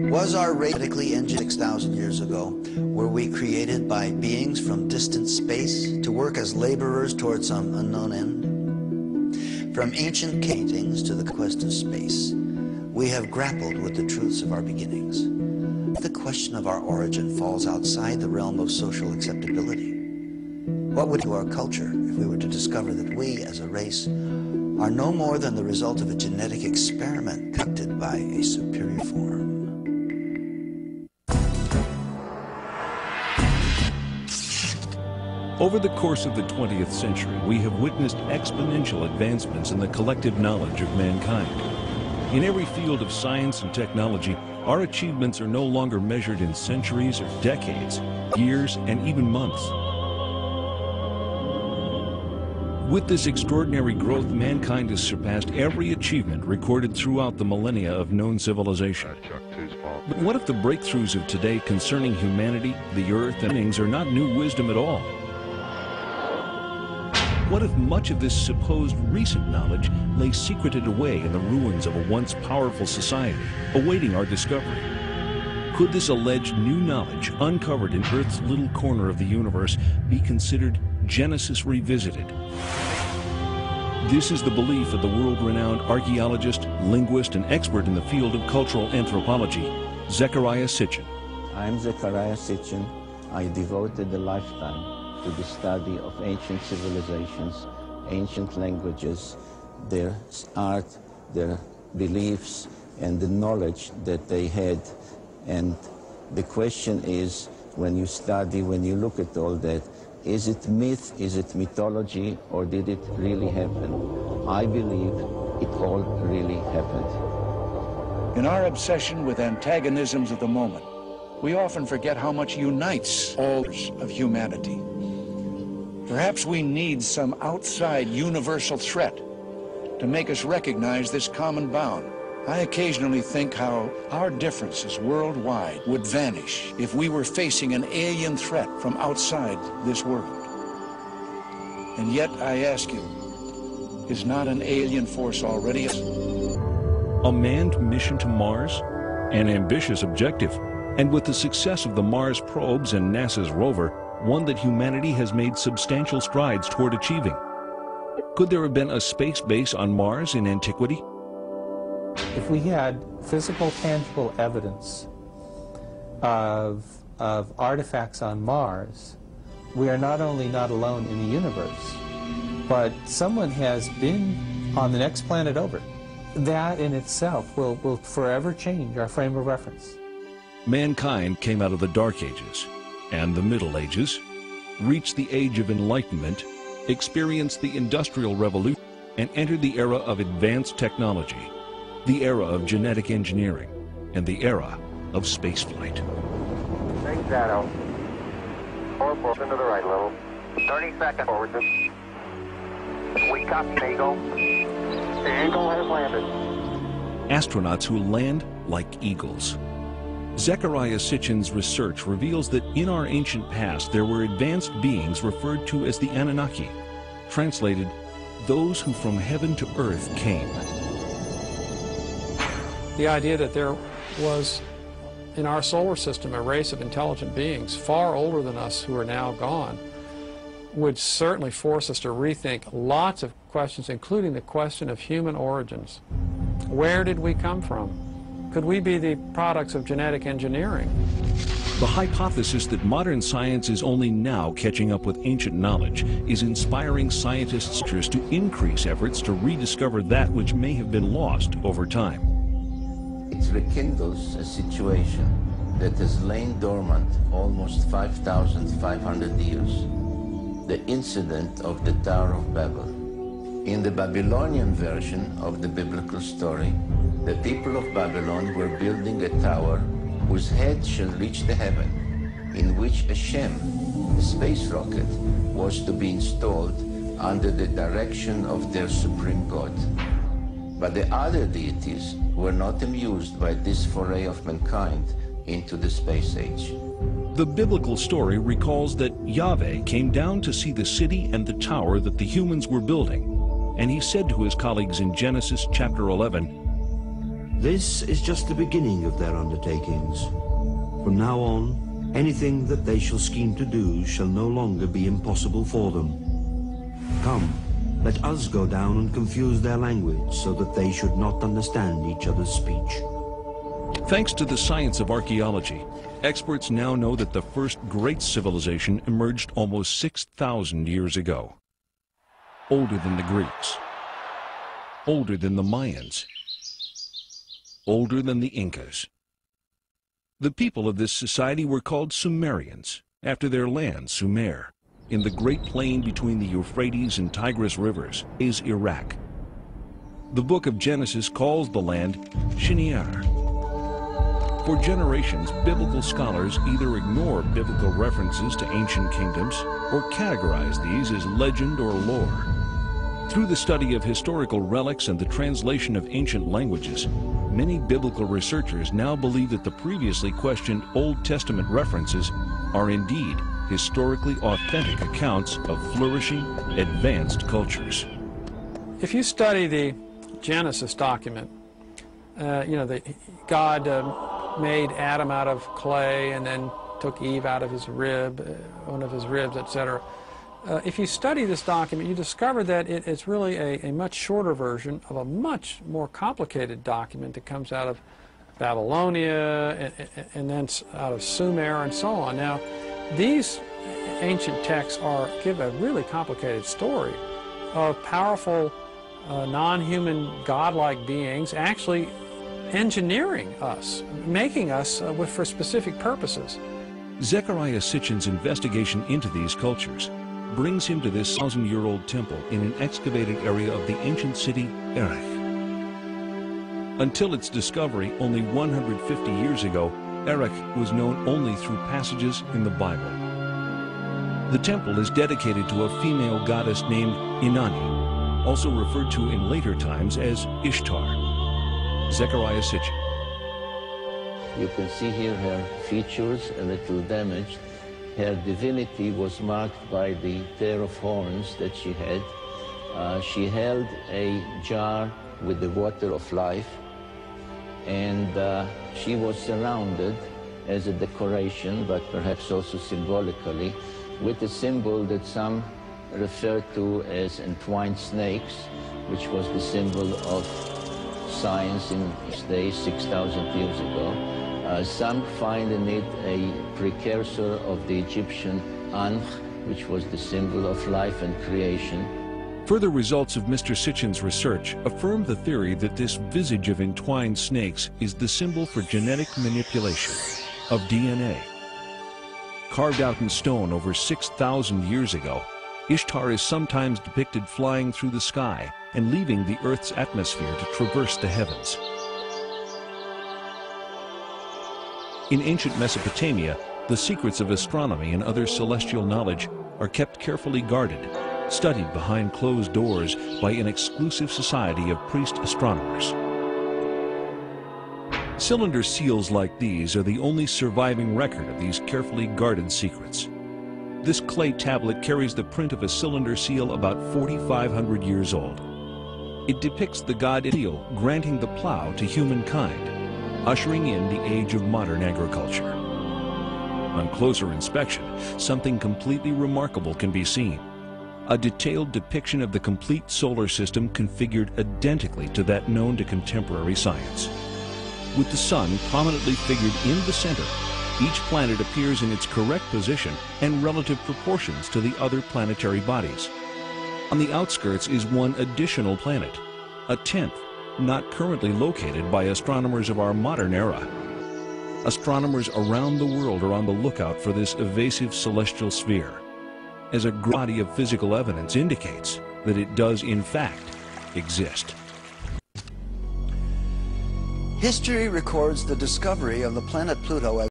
Was our race genetically engineered 6,000 years ago? Were we created by beings from distant space to work as laborers towards some unknown end? From ancient paintings to the quest of space, we have grappled with the truths of our beginnings. The question of our origin falls outside the realm of social acceptability. What would do our culture if we were to discover that we, as a race, are no more than the result of a genetic experiment conducted by a superior form? Over the course of the 20th century, we have witnessed exponential advancements in the collective knowledge of mankind. In every field of science and technology, our achievements are no longer measured in centuries or decades, years, and even months. With this extraordinary growth, mankind has surpassed every achievement recorded throughout the millennia of known civilization. But what if the breakthroughs of today concerning humanity, the earth, and things are not new wisdom at all? What if much of this supposed recent knowledge lay secreted away in the ruins of a once powerful society, awaiting our discovery? Could this alleged new knowledge, uncovered in Earth's little corner of the universe, be considered Genesis revisited? This is the belief of the world-renowned archaeologist, linguist, and expert in the field of cultural anthropology, Zecharia Sitchin. I'm Zecharia Sitchin. I devoted a lifetime to the study of ancient civilizations, ancient languages, their art, their beliefs, and the knowledge that they had. And the question is, when you study, when you look at all that, is it myth, is it mythology, or did it really happen? I believe it all really happened. In our obsession with antagonisms of the moment, we often forget how much unites all of humanity. Perhaps we need some outside universal threat to make us recognize this common bound. I occasionally think how our differences worldwide would vanish if we were facing an alien threat from outside this world. And yet, I ask you, is not an alien force already a manned mission to Mars? An ambitious objective. And with the success of the Mars probes and NASA's rover, one that humanity has made substantial strides toward achieving. Could there have been a space base on Mars in antiquity? If we had physical, tangible evidence of artifacts on Mars, we are not only not alone in the universe, but someone has been on the next planet over. That in itself will forever change our frame of reference. Mankind came out of the Dark Ages and the Middle Ages, reached the Age of Enlightenment, experienced the Industrial Revolution, and entered the era of advanced technology, the era of genetic engineering, and the era of spaceflight. Big shadow. 4 into the right a little. 30 seconds forward. We copy Eagle. The Eagle has landed. Astronauts who land like eagles. Zecharia Sitchin's research reveals that in our ancient past there were advanced beings referred to as the Anunnaki, translated, those who from heaven to earth came. The idea that there was in our solar system a race of intelligent beings far older than us who are now gone would certainly force us to rethink lots of questions, including the question of human origins. Where did we come from? Could we be the products of genetic engineering? The hypothesis that modern science is only now catching up with ancient knowledge is inspiring scientists to increase efforts to rediscover that which may have been lost over time. It rekindles a situation that has lain dormant almost 5,500 years. The incident of the Tower of Babel. In the Babylonian version of the biblical story, the people of Babylon were building a tower whose head shall reach the heaven, in which a Shem, a space rocket, was to be installed under the direction of their supreme god. But the other deities were not amused by this foray of mankind into the space age. The biblical story recalls that Yahweh came down to see the city and the tower that the humans were building, and he said to his colleagues in Genesis chapter 11, This is just the beginning of their undertakings. From now on, anything that they shall scheme to do shall no longer be impossible for them. Come, let us go down and confuse their language so that they should not understand each other's speech. Thanks to the science of archaeology, experts now know that the first great civilization emerged almost 6,000 years ago. Older than the Greeks, older than the Mayans, older than the Incas. The people of this society were called Sumerians, after their land, Sumer, in the great plain between the Euphrates and Tigris rivers, is Iraq. The book of Genesis calls the land Shinar. For generations, biblical scholars either ignore biblical references to ancient kingdoms or categorize these as legend or lore. Through the study of historical relics and the translation of ancient languages, many biblical researchers now believe that the previously questioned Old Testament references are indeed historically authentic accounts of flourishing, advanced cultures. If you study the Genesis document, God made Adam out of clay and then took Eve out of his rib, one of his ribs, etc. If you study this document, you discover that it's really a much shorter version of a much more complicated document that comes out of Babylonia and then out of Sumer and so on. Now, these ancient texts give a really complicated story of powerful, non-human, godlike beings actually engineering us, making us for specific purposes. Zecharia Sitchin's investigation into these cultures brings him to this 1,000-year-old temple in an excavated area of the ancient city Erech. Until its discovery only 150 years ago, Erech was known only through passages in the Bible. The temple is dedicated to a female goddess named Inanni, also referred to in later times as Ishtar. Zecharia Sitchin. You can see here her features a little damaged. Her divinity was marked by the pair of horns that she had. She held a jar with the water of life, and she was surrounded as a decoration, but perhaps also symbolically, with a symbol that some refer to as entwined snakes, which was the symbol of science in these days, 6,000 years ago. Some find in it a precursor of the Egyptian Ankh, which was the symbol of life and creation. Further results of Mr. Sitchin's research affirm the theory that this visage of entwined snakes is the symbol for genetic manipulation of DNA. Carved out in stone over 6,000 years ago, Ishtar is sometimes depicted flying through the sky and leaving the Earth's atmosphere to traverse the heavens. In ancient Mesopotamia, the secrets of astronomy and other celestial knowledge are kept carefully guarded, studied behind closed doors by an exclusive society of priest astronomers. Cylinder seals like these are the only surviving record of these carefully guarded secrets. This clay tablet carries the print of a cylinder seal about 4,500 years old. It depicts the god Eel granting the plow to humankind, ushering in the age of modern agriculture. On closer inspection, something completely remarkable can be seen. A detailed depiction of the complete solar system configured identically to that known to contemporary science. With the sun prominently figured in the center, each planet appears in its correct position and relative proportions to the other planetary bodies. On the outskirts is one additional planet, a 10th, not currently located by astronomers of our modern era. Astronomers around the world are on the lookout for this evasive celestial sphere, as a body of physical evidence indicates that it does in fact exist. History records the discovery of the planet Pluto as